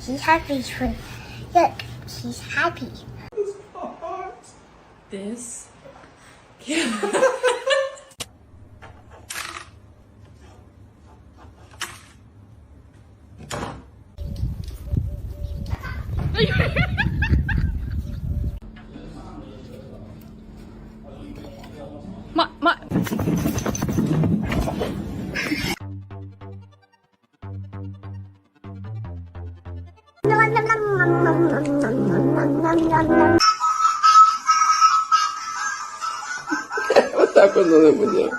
He's happy. Look, he's happy. This. Está cuando de muñeco.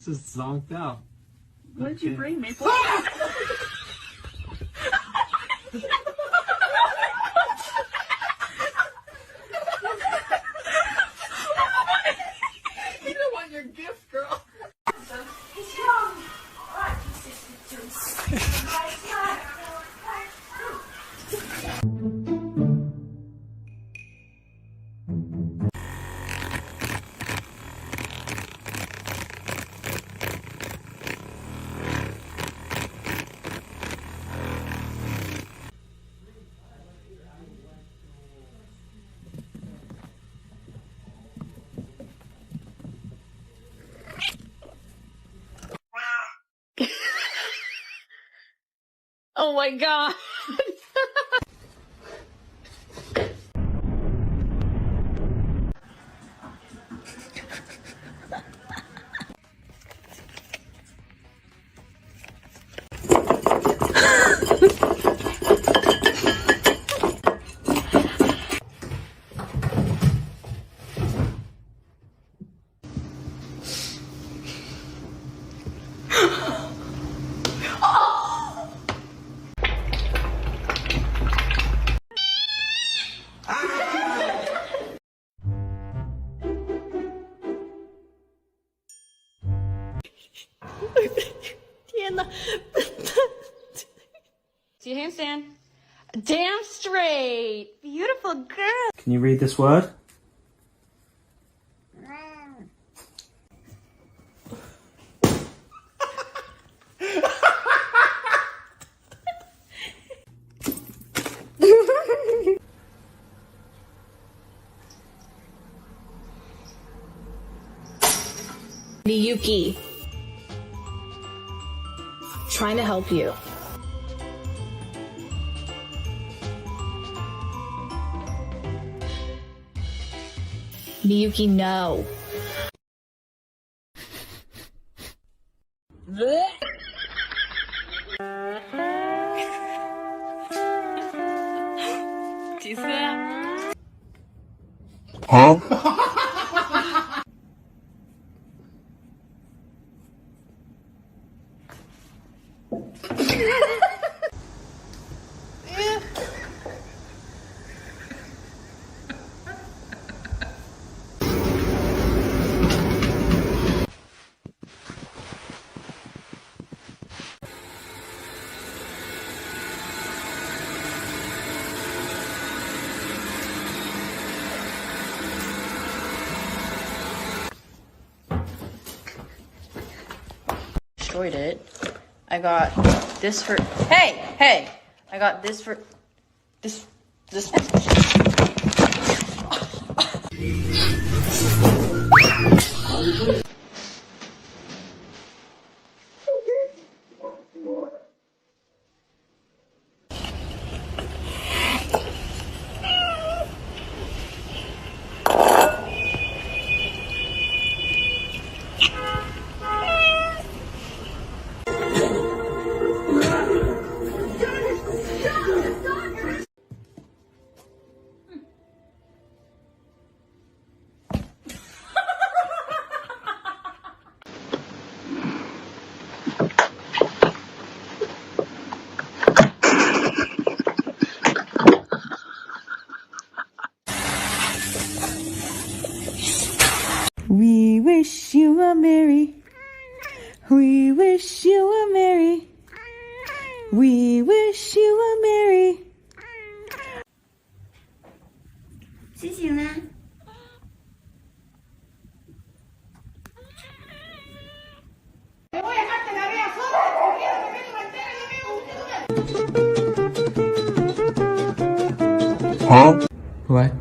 This is zonked out. What did you bring me for? You don't want your gift, girl. Oh my god. Do you handstand? Damn straight. Beautiful girl. Can you read this word? Miyuki. Trying to help you. Miyuki, no. Do you see that? Huh? Destroyed it. I got this for. Hey! I got this for. This. a merry. We wish you a merry. 醒醒啦！喂。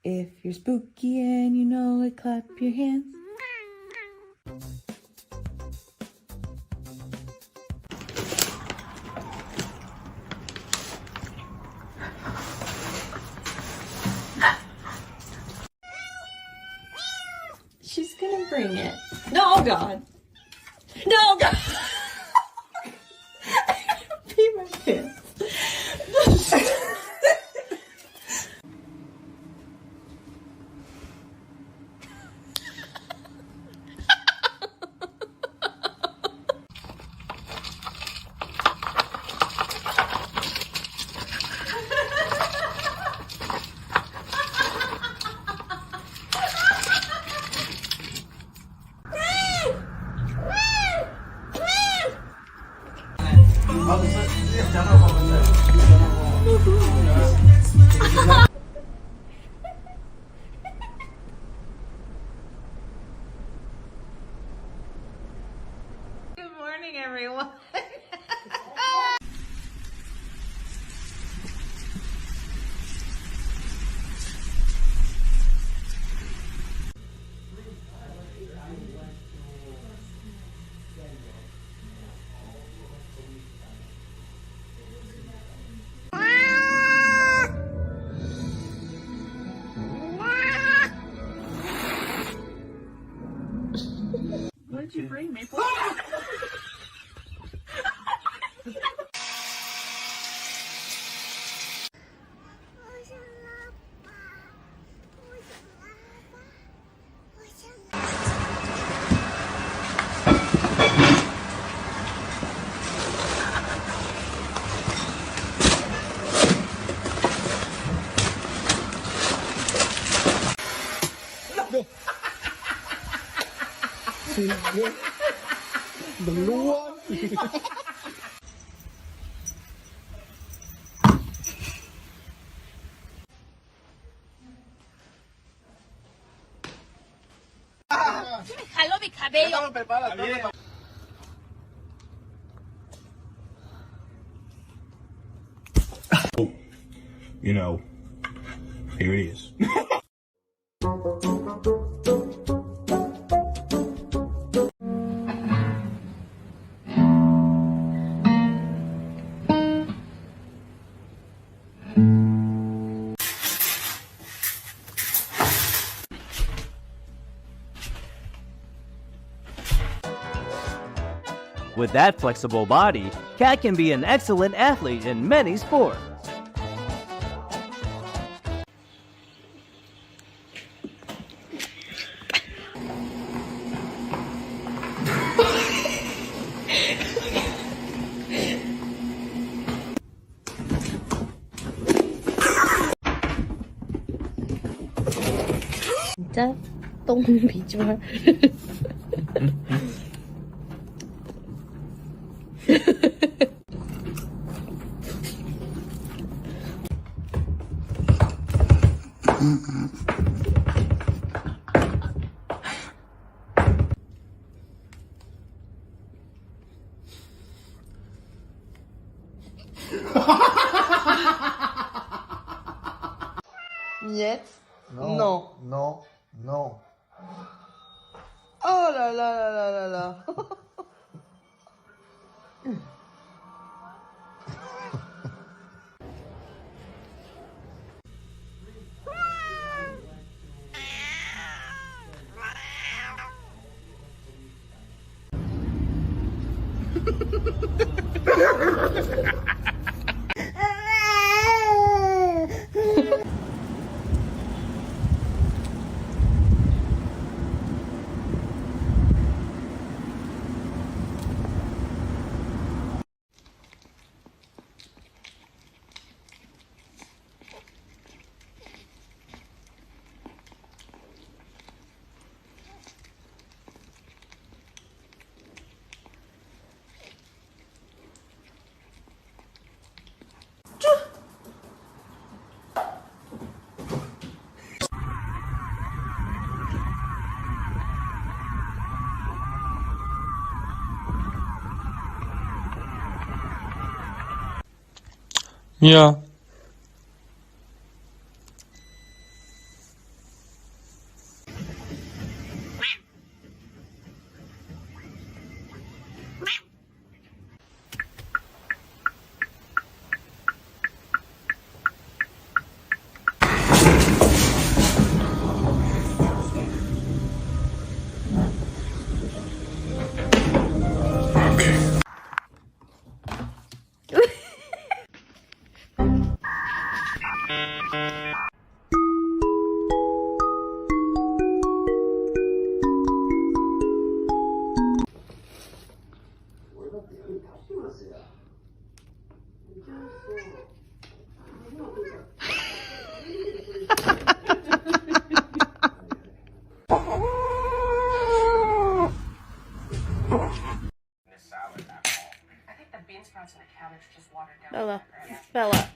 If you're spooky and you know it, clap your hands. She's gonna bring it. No, God. No, God. Pee my pants. Good morning, everyone. What did you bring me for? Đừng luôn. Jalo mi cabello. Prepárate. you know, here it is. With that flexible body, Kat can be an excellent athlete in many sports. 진짜 똥 비주얼. Miette? Non. Non. Non. Oh là là là là là là. Yeah. Bella. Bella.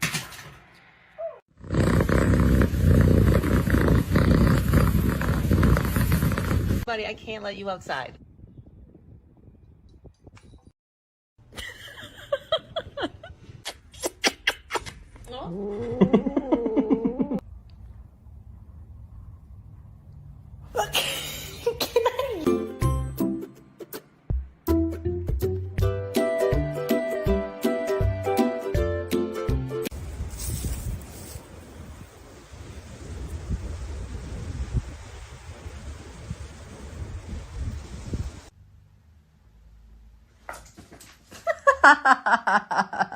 Buddy, I can't let you outside. Ha ha ha ha ha.